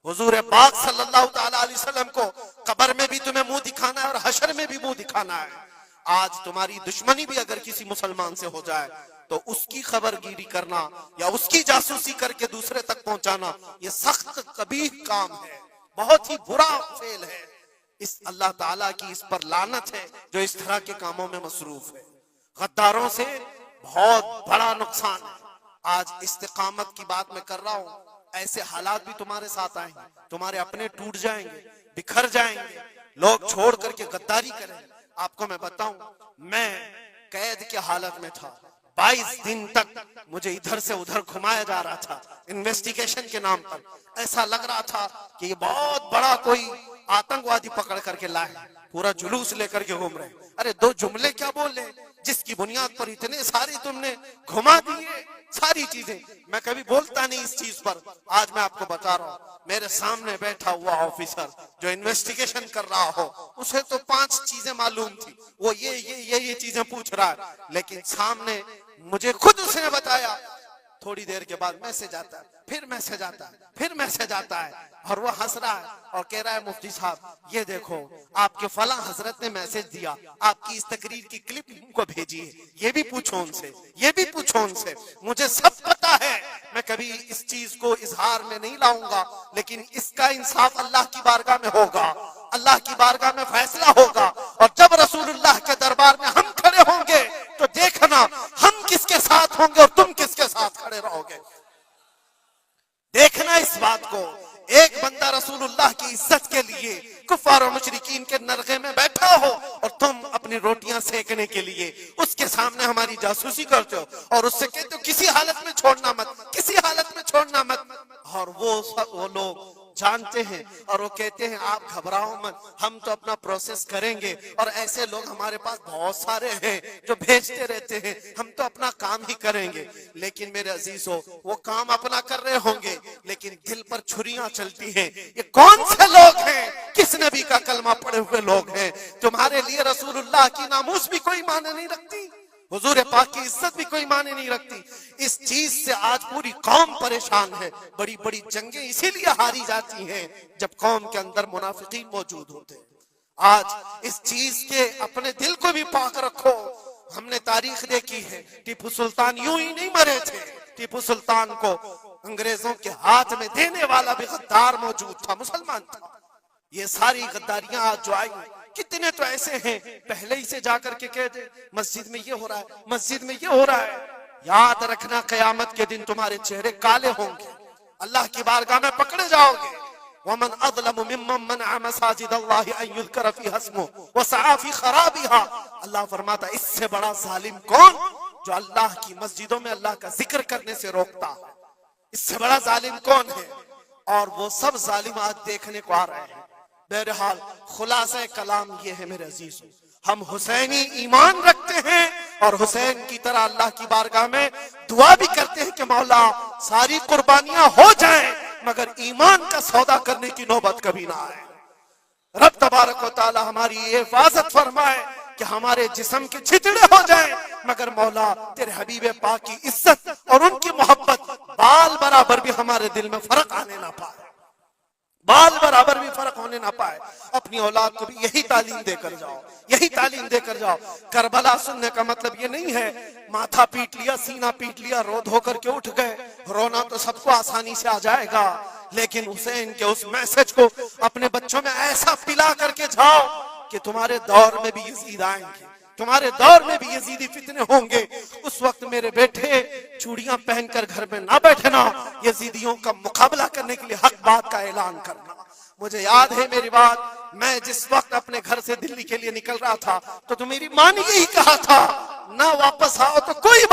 हुजूर पाक सल्लल्लाहु ताला अलैहि वसल्लम को कब्र में भी तुम्हें मुंह दिखाना है और हशर में भी मुंह दिखाना है। आज तुम्हारी दुश्मनी भी अगर किसी मुसलमान से हो जाए तो उसकी खबरगिरी करना या उसकी जासूसी करके दूसरे तक पहुंचाना, ये सख्त कबीह काम है, बहुत ही बुरा फेल है। इस अल्लाह ताला की इस पर लानत है जो इस तरह के कामों में मसरूफ है। गद्दारों से बहुत बड़ा नुकसान है। आज इस्तिकामत की बात मैं कर रहा हूँ, ऐसे हालात भी तुम्हारे साथ आएंगे, तुम्हारे अपने टूट जाएंगे, बिखर जाएंगे, लोग छोड़ करके गद्दारी करें। आपको मैं बताऊं, मैं कैद की हालत में था, 22 दिन तक मुझे इधर से उधर घुमाया जा रहा था इन्वेस्टिगेशन के नाम पर। ऐसा लग रहा था कि ये बहुत बड़ा कोई आतंकवादी पकड़ करके लाए, पूरा जुलूस लेकर के घूम रहे। अरे दो जुमले क्या बोले जिसकी बुनियाद पर इतने सारे तुमने घुमा दिए सारी चीजें। मैं कभी बोलता नहीं इस चीज पर, आज मैं आपको बता रहा हूँ। मेरे सामने बैठा हुआ ऑफिसर जो इन्वेस्टिगेशन कर रहा हो, उसे तो 5 चीजें मालूम थी, वो ये चीजें पूछ रहा है, लेकिन सामने मुझे खुद उसने बताया। थोड़ी देर के बाद मैसेज आता है, फिर मैसेज आता है, फिर मैसेज आता है, और वो हंस रहा है और कह रहा है मुफ्ती साहब ये देखो आपके फला हजरत ने मैसेज दिया, आपकी इस तकरीर की क्लिप को भेजिए, ये भी पूछो उनसे, ये भी पूछो उनसे, मुझे सब पता है, मैं कभी इस चीज को इजहार में नहीं लाऊंगा, लेकिन इसका इंसाफ अल्लाह की बारगाह में होगा, अल्लाह की बारगाह में फैसला होगा। और जब रसूलुल्लाह के दरबार में हम खड़े होंगे तो देखना हम किसके साथ होंगे और तुम किसके साथ खड़े रहोगे। देखना इस बात को। एक बंदा रसूलुल्लाह की इज्जत के लिए कुफार और मुशरिकीन के नरगे में बैठा हो और तुम अपनी रोटियां सेकने के लिए उसके सामने हमारी जासूसी करते हो और उससे कहते हो किसी हालत में छोड़ना मत, किसी हालत में छोड़ना मत। और वो लोग जानते हैं और वो कहते हैं आप घबराओ मत, हम तो अपना प्रोसेस करेंगे। और ऐसे लोग हमारे पास बहुत सारे हैं जो भेजते रहते हैं, हम तो अपना काम ही करेंगे। लेकिन मेरे अजीजों, वो काम अपना कर रहे होंगे लेकिन दिल पर छुरियां चलती हैं। ये कौन से लोग हैं? किस नबी का कलमा पढ़े हुए लोग हैं? तुम्हारे लिए रसूलुल्लाह की नामूस भी कोई माने नहीं रखती, हुजूर पाक की इज्जत भी कोई माने नहीं रखती। इस चीज से आज पूरी कौम परेशान है। बड़ी बड़ी जंगें इसीलिए हारी जाती हैं जब कौम के अंदर मुनाफिकीन मौजूद होते हैं। आज इस चीज के अपने दिल को भी पाक रखो। हमने तारीख देखी है, टीपू सुल्तान यूं ही नहीं मरे थे। टीपू सुल्तान को अंग्रेजों के हाथ में देने वाला भी गद्दार मौजूद था, मुसलमान था। ये सारी गद्दारियां आज जो आई, कितने तो ऐसे हैं पहले ही से जाकर के कह दे मस्जिद में ये हो रहा है, मस्जिद में ये हो रहा है। याद रखना कयामत के दिन तुम्हारे चेहरे काले होंगे, अल्लाह की बारगाह में पकड़े जाओगे। वमन अज़लमु मिम्मन मनअ मसाजिदल्लाहि अन युज़करा फ़ीहा इस्मुहु व सआ फ़ी ख़राबिहा। अल्लाह फरमाता इससे बड़ा जालिम कौन जो अल्लाह की मस्जिदों में अल्लाह का जिक्र करने से रोकता है। इससे बड़ा जालिम कौन है? और वो सब जालिम आज देखने को आ रहे हैं। बहरहाल खुलासा कलाम ये है मेरे अजीजों, हम हुसैनी ईमान रखते हैं और हुसैन की तरह अल्लाह की बारगाह में दुआ भी करते हैं कि मौला सारी कुर्बानियां हो जाएं मगर ईमान का सौदा करने की नौबत कभी ना आए। रब तबारक व तआला हमारी हिफाजत फरमाए कि हमारे जिस्म के छितड़े हो जाएं मगर मौला तेरे हबीब पाक की इज्जत और उनकी मोहब्बत बाल बराबर भी हमारे दिल में फर्क आने ना पाए, बाल बराबर भी फर्क होने ना पाए। अपनी औलाद को भी यही तालीम देकर जाओ, यही तालीम देकर जाओ। करबला सुनने का मतलब ये नहीं है माथा पीट लिया, सीना पीट लिया, रो धो करके उठ गए। रोना तो सबको आसानी से आ जाएगा, लेकिन हुसैन के उस मैसेज को अपने बच्चों में ऐसा पिला करके जाओ कि तुम्हारे दौर में भी यजीद आएंगे, तुम्हारे दौर में भी यजीदी फितने होंगे। उस वक्त मेरे बेटे चूड़ियां पहनकर घर में ना बैठना, यजीदियों का मुकाबला करने के लिए हक बात का ऐलान करना। मुझे याद है मेरी बात, मैं जिस वक्त अपने घर से दिल्ली के लिए निकल रहा था तो मेरी माँ ने यही कहा था ना वापस आओ तो कोई